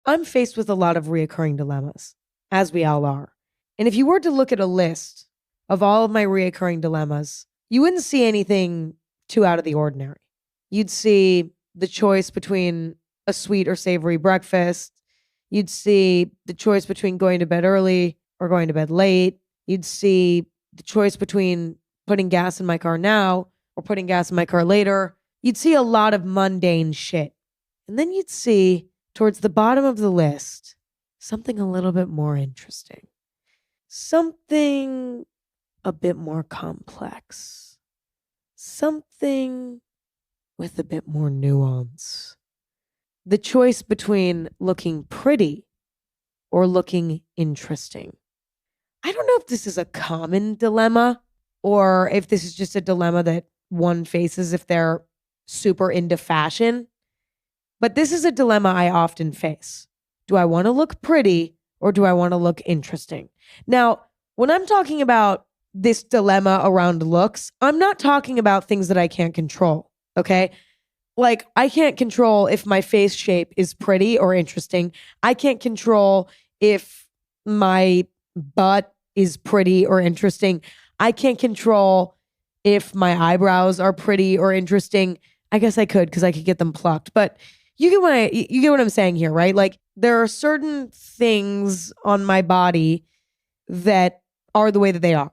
I'm faced with a lot of reoccurring dilemmas, as we all are. And if you were to look at a list of all of my reoccurring dilemmas, you wouldn't see anything too out of the ordinary. You'd see the choice between a sweet or savory breakfast. You'd see the choice between going to bed early or going to bed late. You'd see the choice between putting gas in my car now or putting gas in my car later. You'd see a lot of mundane shit. And then you'd see towards the bottom of the list something a little bit more interesting, something a bit more complex, something with a bit more nuance. The choice between looking pretty or looking interesting. I don't know if this is a common dilemma or if this is just a dilemma that one faces if they're super into fashion. But this is a dilemma I often face. Do I want to look pretty or do I want to look interesting? Now, when I'm talking about this dilemma around looks, I'm not talking about things that I can't control, okay? Like, I can't control if my face shape is pretty or interesting. I can't control if my butt is pretty or interesting. I can't control if my eyebrows are pretty or interesting. I guess I could because I could get them plucked. But you get what I'm saying here, right? Like, there are certain things on my body that are the way that they are.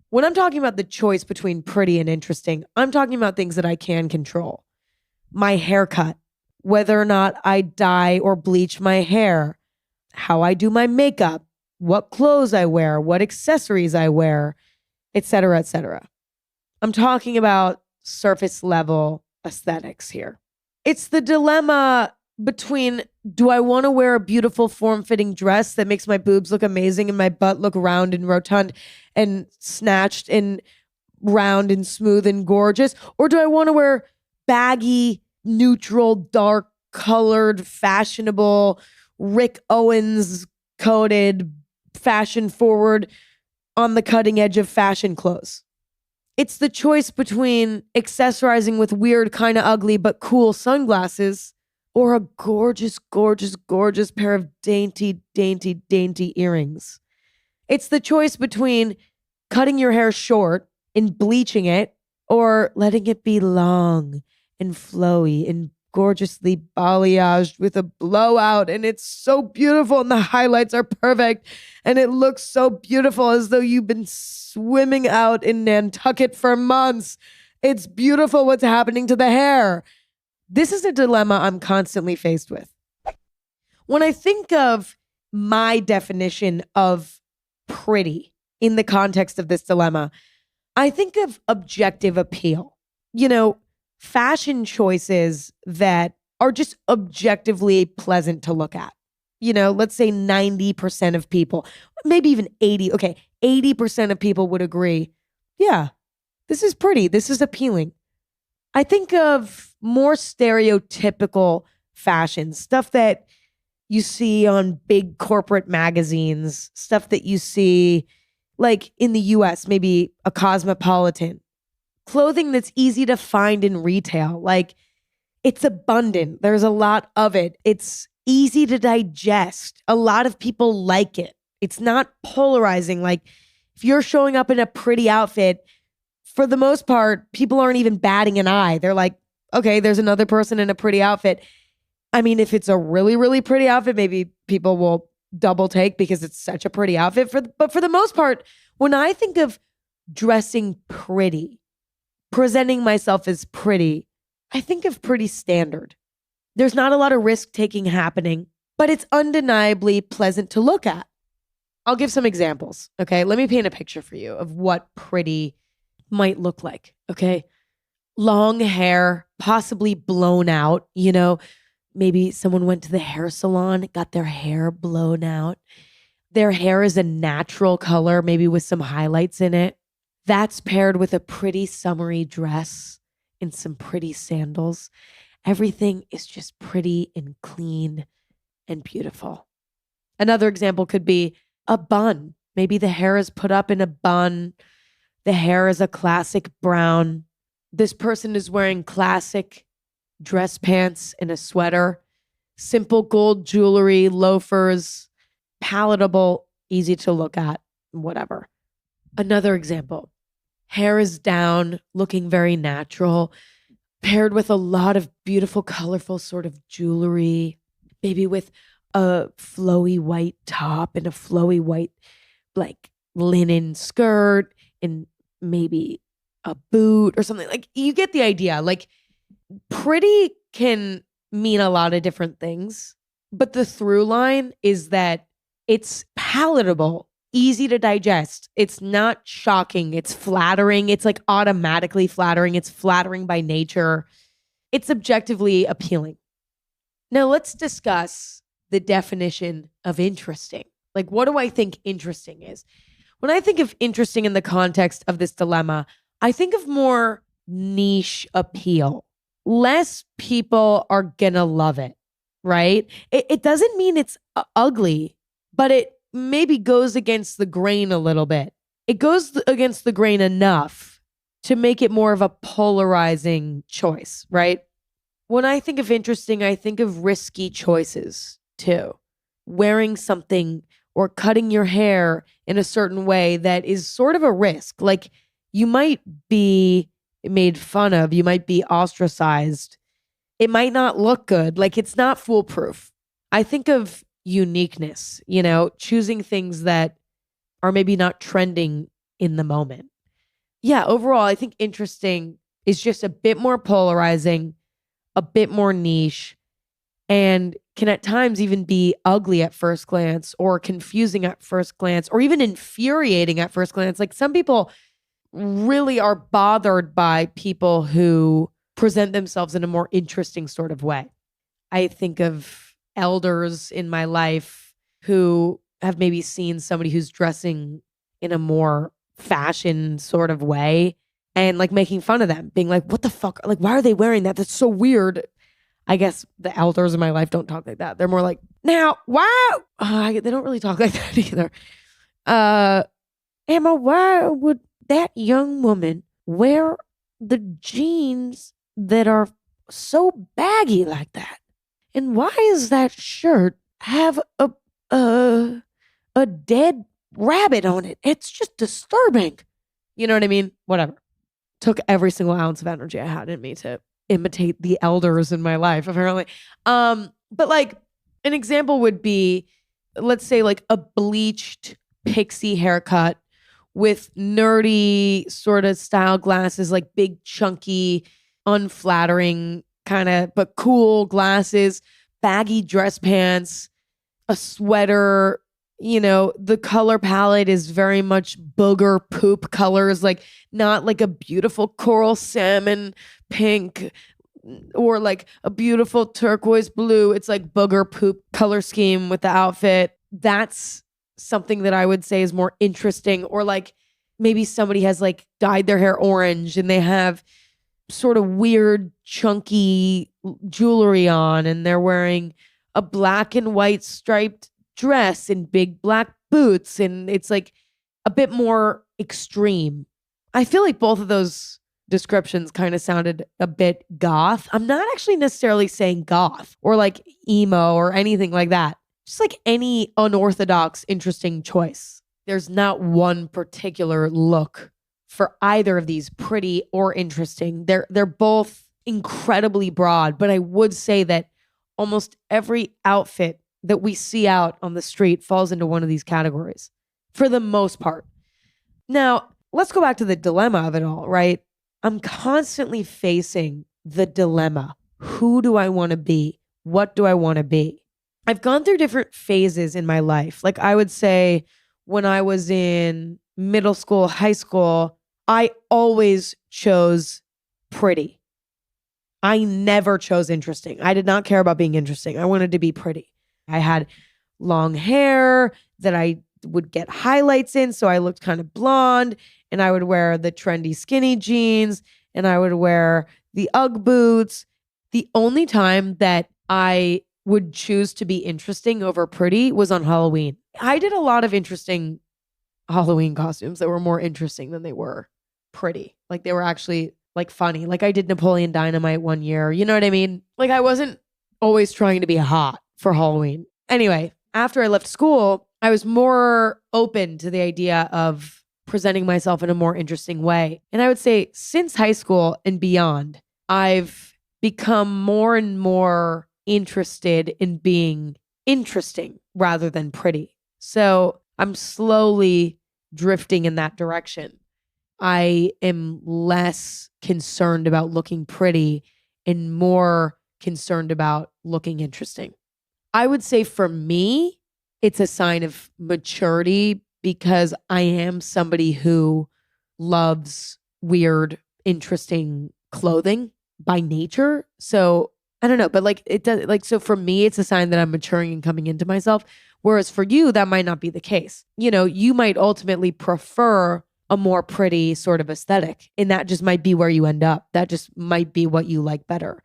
When I'm talking about the choice between pretty and interesting, I'm talking about things that I can control. My haircut, whether or not I dye or bleach my hair, how I do my makeup, what clothes I wear, what accessories I wear, etc., etc. I'm talking about surface level aesthetics here. It's the dilemma between, do I want to wear a beautiful form-fitting dress that makes my boobs look amazing and my butt look round and rotund and snatched and round and smooth and gorgeous? Or do I want to wear baggy, neutral, dark colored, fashionable, Rick Owens coded, fashion forward, on the cutting edge of fashion clothes? It's the choice between accessorizing with weird, kind of ugly, but cool sunglasses or a gorgeous, gorgeous, gorgeous pair of dainty, dainty, dainty earrings. It's the choice between cutting your hair short and bleaching it or letting it be long and flowy and gorgeously balayaged with a blowout, and it's so beautiful and the highlights are perfect and it looks so beautiful as though you've been swimming out in Nantucket for months. It's beautiful what's happening to the hair. This is a dilemma I'm constantly faced with. When I think of my definition of pretty in the context of this dilemma, I think of objective appeal. You know, fashion choices that are just objectively pleasant to look at. You know, let's say 90% of people, maybe even 80% of people would agree, yeah, this is pretty, this is appealing. I think of more stereotypical fashion, stuff that you see on big corporate magazines, stuff that you see like in the US, maybe a Cosmopolitan. Clothing that's easy to find in retail. Like, it's abundant. There's a lot of it. It's easy to digest. A lot of people like it. It's not polarizing. Like, if you're showing up in a pretty outfit, for the most part, people aren't even batting an eye. They're like, okay, there's another person in a pretty outfit. I mean, if it's a really, really pretty outfit, maybe people will double take because it's such a pretty outfit. But for the most part, when I think of dressing pretty, presenting myself as pretty, I think of pretty standard. There's not a lot of risk taking happening, but it's undeniably pleasant to look at. I'll give some examples. Okay. Let me paint a picture for you of what pretty might look like. Okay. Long hair, possibly blown out. You know, maybe someone went to the hair salon, got their hair blown out. Their hair is a natural color, maybe with some highlights in it. That's paired with a pretty summery dress and some pretty sandals. Everything is just pretty and clean and beautiful. Another example could be a bun. Maybe the hair is put up in a bun. The hair is a classic brown. This person is wearing classic dress pants and a sweater. simple gold jewelry, loafers, palatable, easy to look at, whatever. Another example, hair is down, looking very natural, paired with a lot of beautiful, colorful sort of jewelry, maybe with a flowy white top and a flowy white, like linen skirt and maybe a boot or something. Like, you get the idea. Like, pretty can mean a lot of different things, but the through line is that it's palatable, easy to digest. It's not shocking. It's flattering. It's like automatically flattering. It's flattering by nature. It's objectively appealing. Now, let's discuss the definition of interesting. Like, what do I think interesting is? When I think of interesting in the context of this dilemma, I think of more niche appeal. Less people are gonna love it, right? It doesn't mean it's ugly, but it maybe goes against the grain a little bit. It goes against the grain enough to make it more of a polarizing choice, right? When I think of interesting, I think of risky choices too. Wearing something or cutting your hair in a certain way that is sort of a risk. Like, you might be made fun of, you might be ostracized. It might not look good. Like, it's not foolproof. I think of uniqueness, choosing things that are maybe not trending in the moment. Yeah, overall, I think interesting is just a bit more polarizing, a bit more niche, and can at times even be ugly at first glance or confusing at first glance or even infuriating at first glance. Like, some people really are bothered by people who present themselves in a more interesting sort of way. I think of elders in my life who have maybe seen somebody who's dressing in a more fashion sort of way and like making fun of them, being like, what the fuck? Like, why are they wearing that? That's so weird. I guess the elders in my life don't talk like that. They're more like, now, why? They don't really talk like that either. Emma, why would that young woman wear the jeans that are so baggy like that? And why is that shirt have a dead rabbit on it? It's just disturbing. You know what I mean? Whatever. Took every single ounce of energy I had in me to imitate the elders in my life, apparently. But like, an example would be, let's say, like a bleached pixie haircut with nerdy sort of style glasses, like big, chunky, unflattering kind of, but cool glasses, baggy dress pants, a sweater. The color palette is very much booger poop colors, like not like a beautiful coral salmon pink or like a beautiful turquoise blue. It's like booger poop color scheme with the outfit. That's something that I would say is more interesting. Or like, maybe somebody has like dyed their hair orange and they have sort of weird chunky jewelry on and they're wearing a black and white striped dress and big black boots, and it's like a bit more extreme. I feel like both of those descriptions kind of sounded a bit goth. I'm not actually necessarily saying goth or like emo or anything like that. Just like any unorthodox, interesting choice. There's not one particular look for either of these, pretty or interesting. They're both incredibly broad, but I would say that almost every outfit that we see out on the street falls into one of these categories for the most part. Now, let's go back to the dilemma of it all, right? I'm constantly facing the dilemma. Who do I want to be? What do I want to be? I've gone through different phases in my life. Like, I would say when I was in middle school, high school, I always chose pretty. I never chose interesting. I did not care about being interesting. I wanted to be pretty. I had long hair that I would get highlights in, so I looked kind of blonde, and I would wear the trendy skinny jeans, and I would wear the Ugg boots. The only time that I would choose to be interesting over pretty was on Halloween. I did a lot of interesting Halloween costumes that were more interesting than they were pretty. Like, they were actually like funny. Like, I did Napoleon Dynamite one year. You know what I mean? Like, I wasn't always trying to be hot for Halloween. Anyway, after I left school, I was more open to the idea of presenting myself in a more interesting way. And I would say since high school and beyond, I've become more and more interested in being interesting rather than pretty. So I'm slowly drifting in that direction. I am less concerned about looking pretty and more concerned about looking interesting. I would say for me, it's a sign of maturity because I am somebody who loves weird, interesting clothing by nature. So I don't know, but like it does, like, so for me, it's a sign that I'm maturing and coming into myself. Whereas for you, that might not be the case. You know, you might ultimately prefer a more pretty sort of aesthetic, and that just might be where you end up. That just might be what you like better.